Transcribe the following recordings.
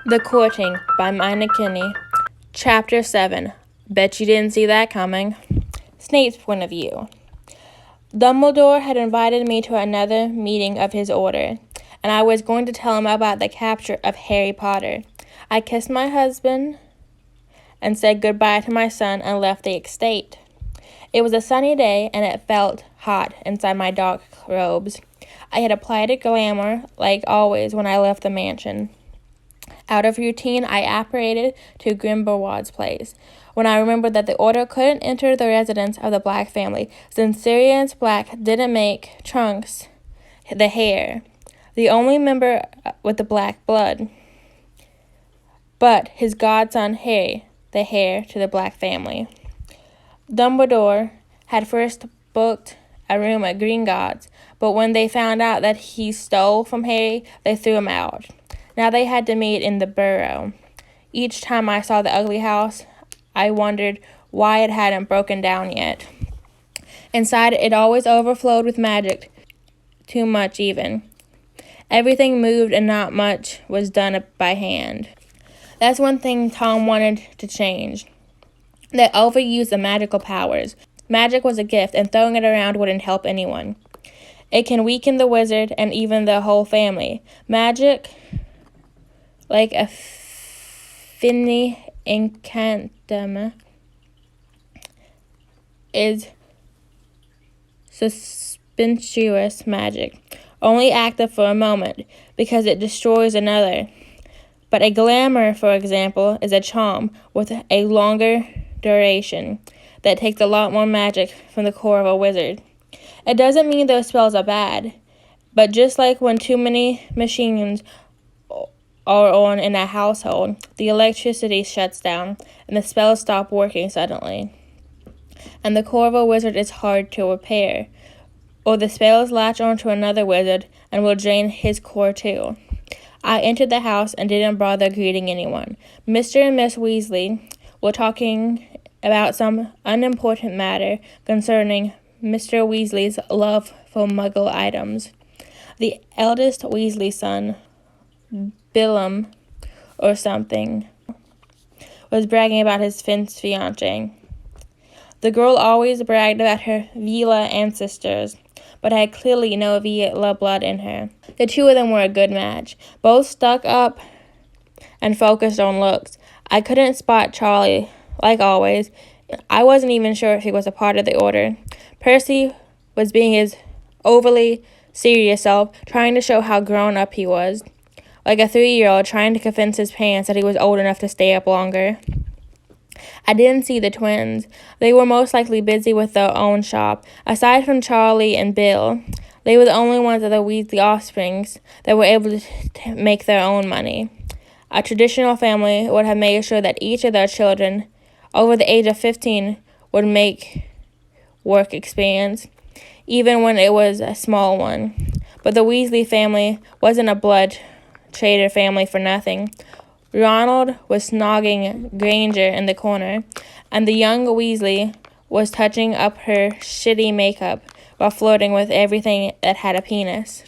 The Courting by Meinekeime. Chapter 7. Bet you didn't see that coming. Snape's point of view. Dumbledore had invited me to another meeting of his order, and I was going to tell him about the capture of Harry Potter. I kissed my husband and said goodbye to my son and left the estate. It was a sunny day, and it felt hot inside my dark robes. I had applied a glamour, like always when I left the mansion. Out of routine, I apparated to Grindelwald's place, when I remembered that the order couldn't enter the residence of the Black family, since Sirius Black didn't make Trunks the heir, the only member with the Black blood, but his godson Harry, the heir to the Black family. Dumbledore had first booked a room at Gringotts, but when they found out that he stole from Harry, they threw him out. Now they had to meet in the Burrow. Each time I saw the ugly house, I wondered why it hadn't broken down yet. Inside, it always overflowed with magic, too much even. Everything moved and not much was done by hand. That's one thing Tom wanted to change. They overused the magical powers. Magic was a gift, and throwing it around wouldn't help anyone. It can weaken the wizard and even the whole family. Magic, like a meniekemie, is submissive magic, only active for a moment, because it destroys another. But a glamour, for example, is a charm with a longer duration that takes a lot more magic from the core of a wizard. It doesn't mean those spells are bad, but just like when too many machines are on in a household, the electricity shuts down and the spells stop working suddenly. And the core of a wizard is hard to repair, or the spells latch onto another wizard and will drain his core too. I entered the house and didn't bother greeting anyone. Mr. and Miss Weasley were talking about some unimportant matter concerning Mr. Weasley's love for Muggle items. The eldest Weasley son, Bill or something, was bragging about his fiancée. The girl always bragged about her Veela ancestors, but had clearly no Veela blood in her. The two of them were a good match, both stuck up and focused on looks. I couldn't spot Charlie, like always. I wasn't even sure if he was a part of the order. Percy was being his overly serious self, trying to show how grown up he was. Like a 3-year-old trying to convince his parents that he was old enough to stay up longer. I didn't see the twins. They were most likely busy with their own shop. Aside from Charlie and Bill, they were the only ones of the Weasley offsprings that were able to make their own money. A traditional family would have made sure that each of their children, over the age of 15, would make work experience, even when it was a small one. But the Weasley family wasn't a blood trader family for nothing. Ronald was snogging Granger in the corner, and the young Weasley was touching up her shitty makeup while flirting with everything that had a penis.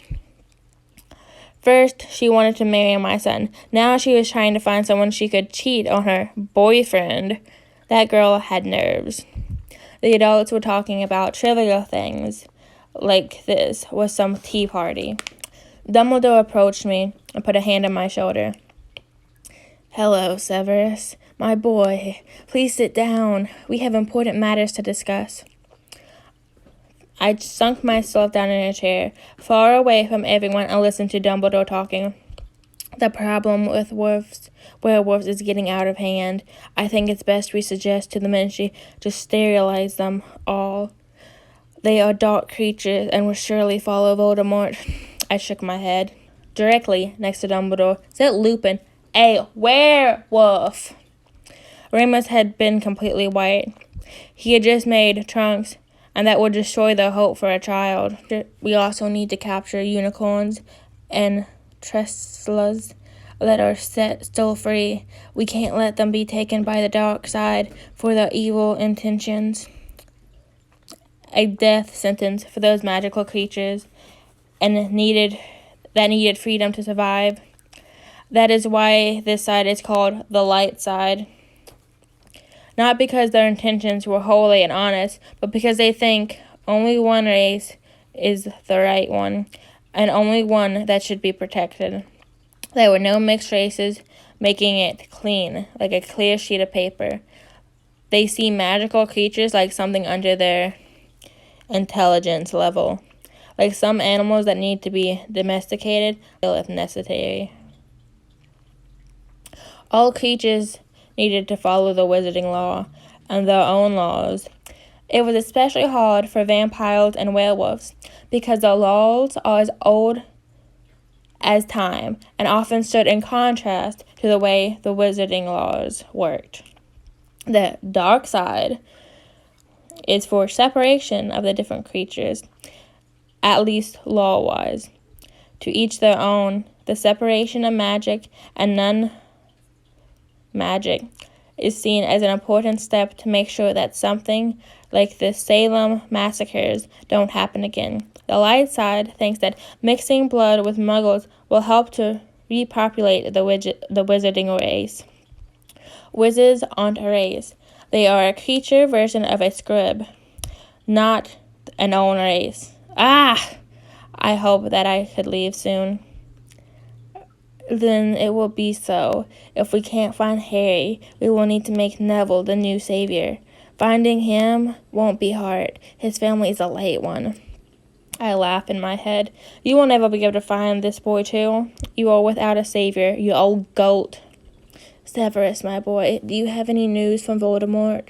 First, she wanted to marry my son. Now she was trying to find someone she could cheat on her boyfriend. That girl had nerves. The adults were talking about trivial things, like this was some tea party. Dumbledore approached me and put a hand on my shoulder. "Hello, Severus. My boy. Please sit down. We have important matters to discuss." I sunk myself down in a chair, far away from everyone, and listened to Dumbledore talking. "The problem with werewolves is getting out of hand. I think it's best we suggest to the Ministry to sterilize them all. They are dark creatures and will surely follow Voldemort." I shook my head. Directly next to Dumbledore sat Lupin, a werewolf. Remus had been completely white. He had just made Trunks, and that would destroy the hope for a child. We also need to capture unicorns and treslas that are still free. We can't let them be taken by the dark side for their evil intentions. A death sentence for those magical creatures and needed freedom to survive. That is why this side is called the light side. Not because their intentions were holy and honest, but because they think only one race is the right one, and only one that should be protected. There were no mixed races, making it clean, like a clear sheet of paper. They see magical creatures like something under their intelligence level, like some animals that need to be domesticated if necessary. All creatures needed to follow the wizarding law and their own laws. It was especially hard for vampires and werewolves because the laws are as old as time and often stood in contrast to the way the wizarding laws worked. The dark side is for separation of the different creatures, at least law-wise. To each their own, the separation of magic and non-magic is seen as an important step to make sure that something like the Salem massacres don't happen again. The light side thinks that mixing blood with muggles will help to repopulate the wizarding race. Wizards aren't a race. They are a creature version of a scrib, not an own race. I hope that I could leave soon. Then it will be so. If we can't find Harry, we will need to make Neville the new savior. Finding him won't be hard. His family is a late one. I laugh in my head. You will never be able to find this boy too. You are without a savior, you old goat. Severus, my boy, do you have any news from Voldemort?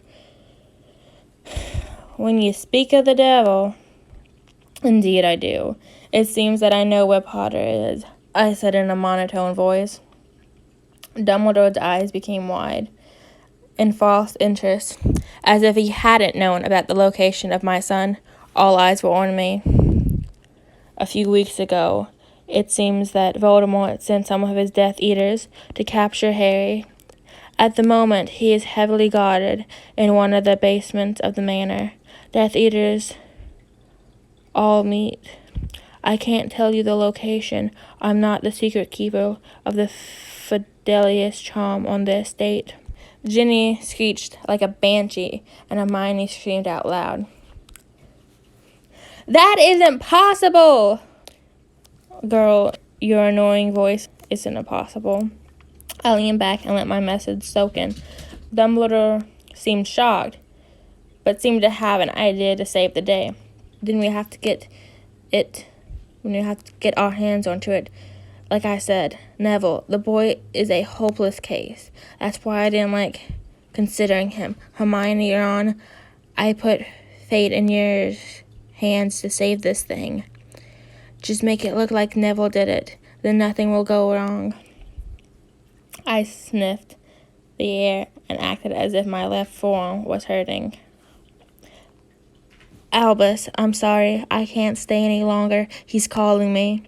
When you speak of the devil, indeed I do. It seems that I know where Potter is, I said in a monotone voice. Dumbledore's eyes became wide in false interest, as if he hadn't known about the location of my son. All eyes were on me. A few weeks ago, it seems that Voldemort sent some of his Death Eaters to capture Harry. At the moment, he is heavily guarded in one of the basements of the manor. Death Eaters all meet. I can't tell you the location. I'm not the secret keeper of the Fidelius charm on the estate. Ginny screeched like a banshee, and Hermione screamed out loud. That isn't possible! Girl, your annoying voice isn't impossible. I leaned back and let my message soak in. Dumbledore seemed shocked, but seemed to have an idea to save the day. Then we have to get our hands onto it. Like I said, Neville, the boy is a hopeless case. That's why I didn't like considering him. Hermione, you're on. I put fate in your hands to save this thing. Just make it look like Neville did it. Then nothing will go wrong. I sniffed the air and acted as if my left forearm was hurting. Albus, I'm sorry. I can't stay any longer. He's calling me.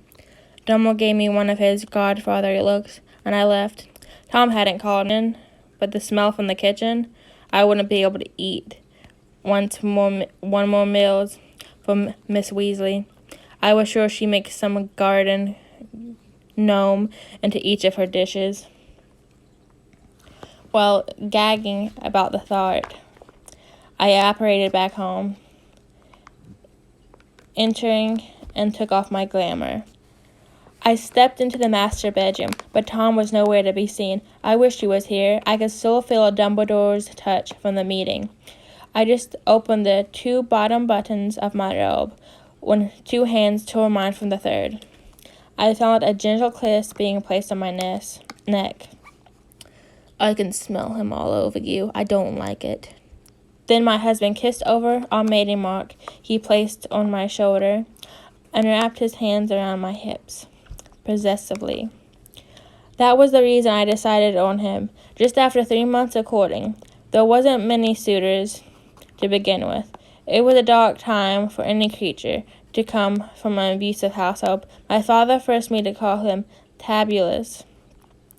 Dumbledore gave me one of his godfatherly looks, and I left. Tom hadn't called in, but the smell from the kitchen, I wouldn't be able to eat. One more meals from Miss Weasley. I was sure she'd make some garden gnome into each of her dishes. While gagging about the thought, I apparated back home, entering and took off my glamour. I stepped into the master bedroom, but Tom was nowhere to be seen. I wished he was here. I could still feel Dumbledore's touch from the meeting. I just opened the 2 bottom buttons of my robe when 2 hands tore mine from the third. I felt a gentle kiss being placed on my neck. I can smell him all over you. I don't like it. Then my husband kissed over our mating mark he placed on my shoulder and wrapped his hands around my hips, possessively. That was the reason I decided on him, just after 3 months of courting. There wasn't many suitors to begin with. It was a dark time for any creature to come from an abusive household. My father forced me to call him Tabulous,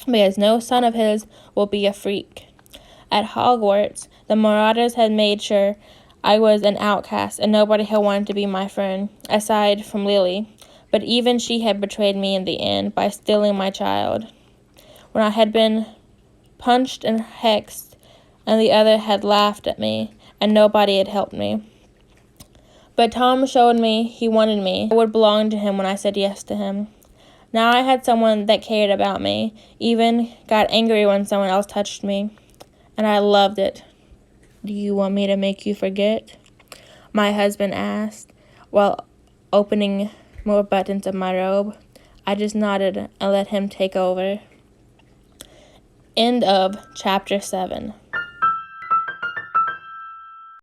because no son of his will be a freak. At Hogwarts, the Marauders had made sure I was an outcast and nobody had wanted to be my friend, aside from Lily. But even she had betrayed me in the end by stealing my child. when I had been punched and hexed, and the other had laughed at me, and nobody had helped me. But Tom showed me he wanted me. I would belong to him when I said yes to him. Now I had someone that cared about me, even got angry when someone else touched me, and I loved it. Do you want me to make you forget? My husband asked, while opening more buttons of my robe. I just nodded and let him take over. End of chapter 7.